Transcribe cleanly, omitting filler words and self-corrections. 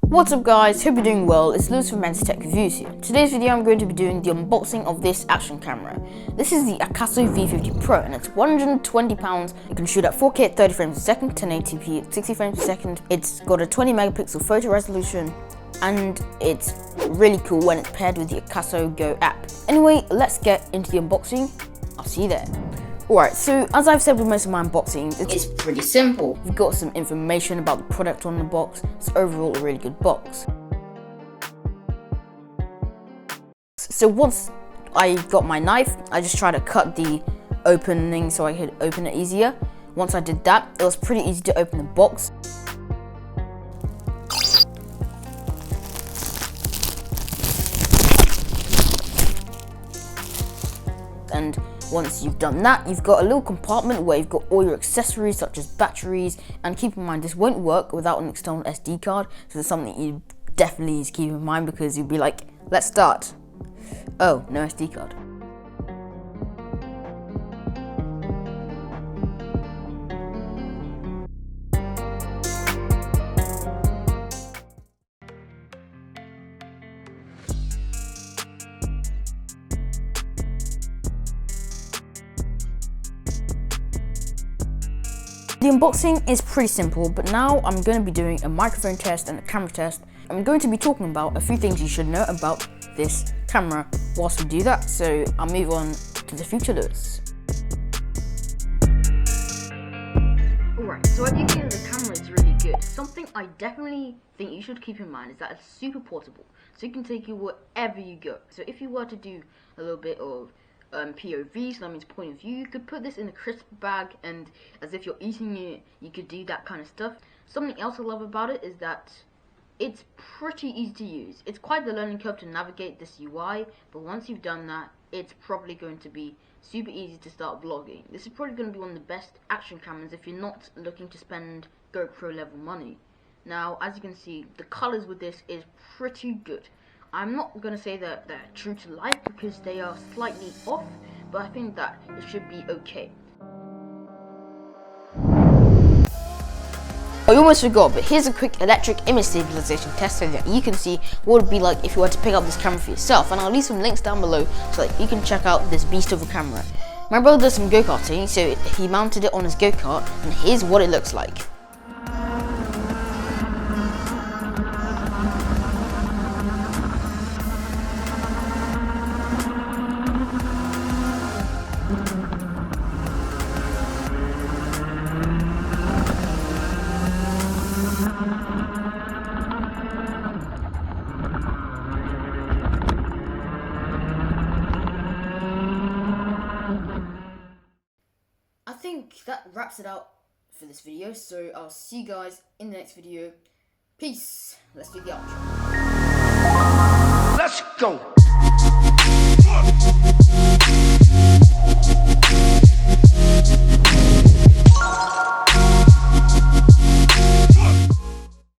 What's up guys, hope you're doing well. It's Lewis From Mensah Tech reviews here. In today's video I'm going to be doing the unboxing of this action camera. This is the Akaso V50 Pro and it's £120. You can shoot at 4K at 30 frames per second, 1080p at 60 frames per second. It's got a 20 megapixel photo resolution and it's really cool when it's paired with the Akaso Go app. Anyway, let's get into the unboxing. I'll see you there. Alright, so as I've said with most of my unboxings, it's pretty simple. We've got some information about the product on the box. It's overall a really good box. So once I got my knife, I just tried to cut the opening so I could open it easier. Once I did that, it was pretty easy to open the box. And once you've done that, you've got a little compartment where you've got all your accessories such as batteries, and keep in mind this won't work without an external SD card, so it's something you definitely need to keep in mind because you'll be like, let's start. Oh, no SD card. The unboxing is pretty simple, but now I'm going to be doing a microphone test and a camera test. I'm going to be talking about a few things you should know about this camera whilst we do that, so I'll move on to the future Lewis. Alright, so as you can see, the camera is really good. Something I definitely think you should keep in mind is that it's super portable, so you can take it wherever you go. So if you were to do a little bit of POV, so that means point of view, you could put this in a crisp bag and as if you're eating it, you could do that kind of stuff. Something else I love about it is that it's pretty easy to use. It's quite the learning curve to navigate this UI, but once you've done that, it's probably going to be super easy to start vlogging. This is probably going to be one of the best action cameras if you're not looking to spend GoPro level money. Now, as you can see, the colors with this is pretty good. I'm not going to say that they're true to life because they are slightly off, but I think that it should be okay. I almost forgot, but here's a quick electric image stabilization test so that you can see what it would be like if you were to pick up this camera for yourself, and I'll leave some links down below so that you can check out this beast of a camera. My brother does some go-karting, so he mounted it on his go-kart, and here's what it looks like. I think that wraps it out for this video, so I'll see you guys in the next video. Peace. Let's do the outro. Let's go.